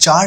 4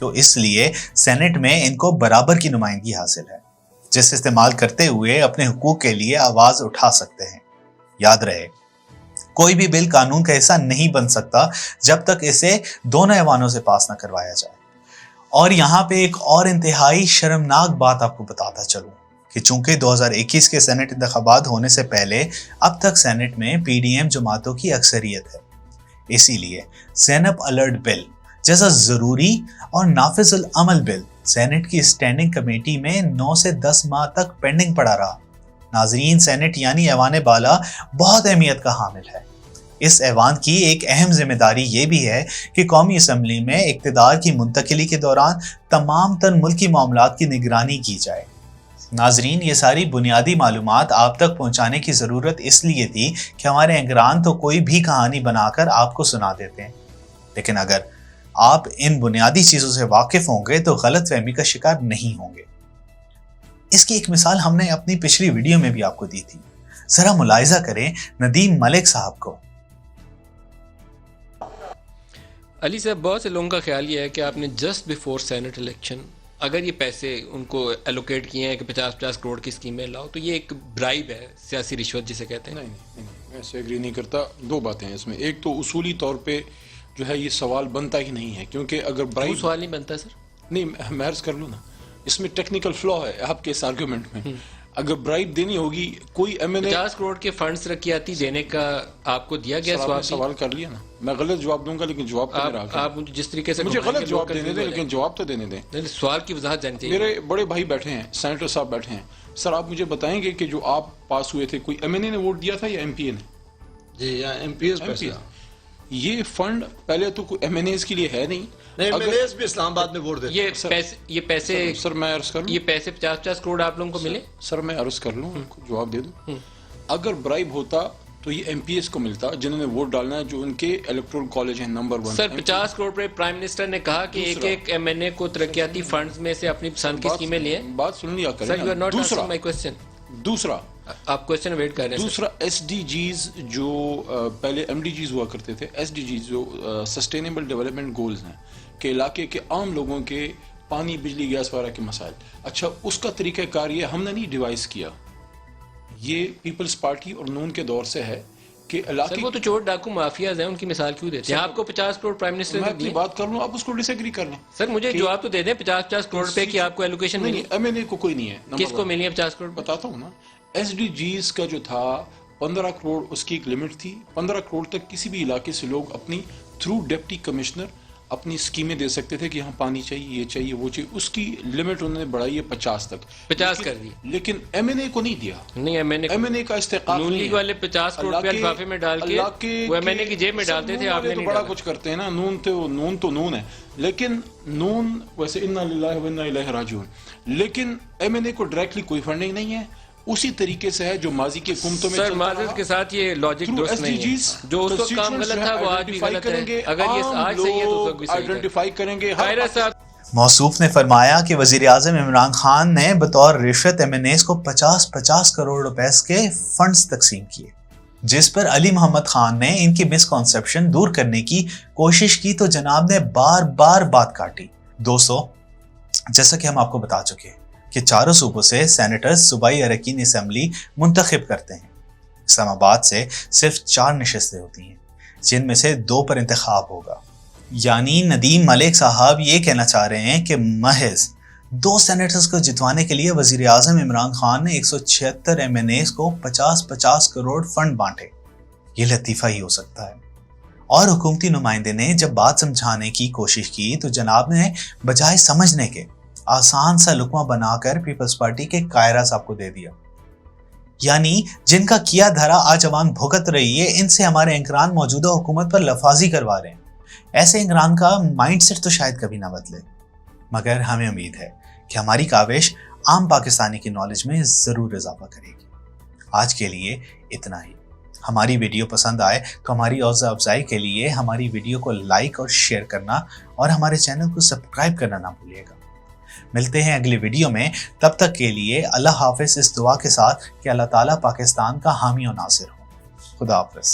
تو اس لیے سینٹ میں ان کو برابر کی نمائندگی حاصل ہے، جس استعمال کرتے ہوئے اپنے حقوق کے لیے آواز اٹھا سکتے ہیں۔ یاد رہے، کوئی بھی بل قانون کا حصہ نہیں بن سکتا جب تک اسے دونوں ایوانوں سے پاس نہ کروایا جائے۔ اور یہاں پہ ایک اور انتہائی شرمناک بات آپ کو بتاتا چلوں کہ چونکہ 2021 کے سینٹ انتخابات ہونے سے پہلے اب تک سینٹ میں پی ڈی ایم جماعتوں کی اکثریت ہے، اسی لیے سینپ الرٹ بل جیسا ضروری اور نافذ العمل بل سینٹ کی اسٹینڈنگ کمیٹی میں 9 سے 10 ماہ تک پینڈنگ پڑا رہا۔ ناظرین، سینٹ یعنی ایوان بالا بہت اہمیت کا حامل ہے۔ اس ایوان کی ایک اہم ذمہ داری یہ بھی ہے کہ قومی اسمبلی میں اقتدار کی منتقلی کے دوران تمام تر ملکی معاملات کی نگرانی کی جائے۔ ناظرین، یہ ساری بنیادی معلومات آپ تک پہنچانے کی ضرورت اس لیے تھی کہ ہمارے اینکران تو کوئی بھی کہانی بنا کر آپ کو سنا دیتے ہیں، لیکن اگر آپ ان بنیادی چیزوں سے واقف ہوں گے تو غلط فہمی کا شکار نہیں ہوں گے۔ اس کی ایک مثال ہم نے اپنی پچھلی ویڈیو میں بھی آپ کو دی تھی، ذرا ملاحظہ کریں ندیم ملک صاحب کو۔ علی صاحب، بہت سے لوگوں کا خیال یہ ہے کہ آپ نے جسٹ بیفور سینٹ الیکشن اگر یہ پیسے ان کو ایلوکیٹ کیے ہیں کہ 50 کروڑ کی اسکیمیں لاؤ، تو یہ ایک برائب ہے، سیاسی رشوت جسے کہتے ہیں۔ نہیں، میں ایسے ایگری نہیں کرتا۔ دو باتیں ہیں اس میں، ایک تو اصولی طور پہ جو ہے یہ سوال بنتا ہی نہیں ہے، کیونکہ اگر برائب سوال نہیں بنتا سر؟ نہیں، میں عرض کر لوں نا، اس میں ٹیکنیکل فلا ہے آپ کے اس آرگومنٹ میں۔ اگر برائب دینی ہوگی، کوئی ایم این اے 50 کروڑ کے فنڈز ترقیاتی دینے کا آپ کو دیا گیا سوال کر لیا نا، میں غلط جواب دوں گا لیکن جواب تو میرا حق ہے۔ آپ جس طریقے سے مجھے غلط جواب دینے دیں لیکن جواب تو دینے دیں۔ سوال کی وضاحت جاننی چاہیے۔ میرے بڑے بھائی بیٹھے ہیں، سینیٹر صاحب بیٹھے ہیں، سر آپ مجھے بتائیں گے کہ جو آپ پاس ہوئے تھے، کوئی ایم این اے نے ووٹ دیا تھا یا ایم پی اے نے؟ جی، یا ایم پی ایس پیسہ۔ یہ فنڈ پہلے تو کوئی ایم این ایز کے لیے ہے نہیں، ایم این ایز بھی اسلام آباد میں ووٹ دیتے ہیں۔ یہ پیسے سر میں عرض کر لوں، یہ پیسے 50 کروڑ آپ لوگوں کو ملے؟ سر میں عرض کر لوں، جواب دے دوں۔ اگر برائب ہوتا تو یہ ایم پی ایس کو ملتا جنہوں نے ووٹ ڈالنا ہے، جو ان کے الیکٹورل کالج ہیں نمبر 1۔ سر 50 کروڑ پہ پرائم منسٹر نے کہا کہ ایک ایم این اے کو ترقیاتی فنڈز میں سے اپنی پسند کی اسکیمیں لیں۔ بات سن لیا کریں۔ Sir you are not answering my question. دوسرا آپ کوسچن ویٹ کر رہے ہیں۔ دوسرا ایس ڈی جیز جو پہلے ایم ڈی جیز ہوا کرتے تھے، ایس ڈی جیز جو سسٹینیبل ڈیولپمنٹ گولز ہیں کہ علاقے کے عام لوگوں کے پانی، بجلی، گیس وغیرہ کے مسائل، اچھا اس کا طریقہ کار یہ ہم نے نہیں ڈیوائز کیا، یہ پیپلز پارٹی اور نون کے دور سے ہے کہ علاقے وہ تو چور ڈاکو مافیاز ہیں، ان کی مثال کیوں دیتے ہیں؟ آپ کو 50 کروڑ پرائم منسٹر نے میں اپنی بات کر لوں، آپ اس کو ڈس ایگری کر لیں۔ سر مجھے جواب تو دے دیں 50 کروڑ پہ کہ آپ کو ایلوکیشن ملی؟ ایم این اے کو کوئی نہیں ہے۔ کس کو ملی ہے 50 کروڑ؟ بتاتا ہوں نا، ایس ڈی جیز کا جو تھا 15 کروڑ اس کی ایک لمٹ تھی، 15 کروڑ تک کسی بھی علاقے سے لوگ اپنی تھرو ڈپٹی کمشنر اپنی اسکیمیں دے سکتے تھے کہ یہاں پانی چاہیے، یہ چاہیے، وہ چاہیے۔ اس کی لمٹ انہوں نے بڑھائی ہے 50 تک، 50 کر دی، لیکن ایم این اے کو نہیں دیا۔ نہیں، ایم این اے کا استحقاق نون لیگ والے 50 کروڑ روپے لفافے میں ڈال کے وہ ایم این اے کی جیب میں ڈالتے تھے، آپ نے نہیں بڑا ڈالا۔ کچھ کرتے ہیں نا، نون تو نون ہے، لیکن نون ویسے انا للہ و انا الیہ راجعون، لیکن ایم این اے کو ڈائریکٹلی کوئی فنڈنگ نہیں ہے، اسی طریقے سے ہے جو ماضی کی حکومتوں میں سر معذرت کے ساتھ یہ لاجک درست نہیں ہے، جو اس وقت کام غلط تھا وہ آج بھی غلط ہے، اگر یہ آج صحیح ہے تو اس وقت بھی صحیح ہے۔ آئیڈینٹیفائی کریں گے۔ موصوف نے فرمایا کہ وزیر اعظم عمران خان نے بطور رشوت ایم این ایز کو 50 کروڑ روپے کے فنڈز تقسیم کیے، جس پر علی محمد خان نے ان کی مسکنسیپشن دور کرنے کی کوشش کی تو جناب نے بار بار بات کاٹی۔ دوستو، جیسا کہ ہم آپ کو بتا چکے ہیں کہ چاروں صوبوں سے سینیٹرز صوبائی اراکین اسمبلی منتخب کرتے ہیں۔ اسلام آباد سے صرف 4 نشستیں ہوتی ہیں، جن میں سے 2 پر انتخاب ہوگا۔ یعنی ندیم ملک صاحب یہ کہنا چاہ رہے ہیں کہ محض 2 سینیٹرز کو جتوانے کے لیے وزیر اعظم عمران خان نے 176 ایم این ایز کو 50 کروڑ فنڈ بانٹے۔ یہ لطیفہ ہی ہو سکتا ہے۔ اور حکومتی نمائندے نے جب بات سمجھانے کی کوشش کی تو جناب نے بجائے سمجھنے کے آسان سا لقمہ بنا کر پیپلز پارٹی کے قائرہ صاحب کو دے دیا۔ یعنی جن کا کیا دھرا آج عوام بھگت رہی ہے، ان سے ہمارے اینکران موجودہ حکومت پر لفاظی کروا رہے ہیں۔ ایسے اینکران کا مائنڈ سیٹ تو شاید کبھی نہ بدلے، مگر ہمیں امید ہے کہ ہماری کاوش عام پاکستانی کی نالج میں ضرور اضافہ کرے گی۔ آج کے لیے اتنا ہی۔ ہماری ویڈیو پسند آئے تو ہماری حوصلہ افزائی کے لیے ہماری ویڈیو کو لائک اور شیئر کرنا اور ہمارے چینل کو سبسکرائب کرنا نہ بھولیے گا۔ ملتے ہیں اگلی ویڈیو میں، تب تک کے لیے اللہ حافظ، اس دعا کے ساتھ کہ اللہ تعالیٰ پاکستان کا حامی و ناصر ہو۔ خدا حافظ۔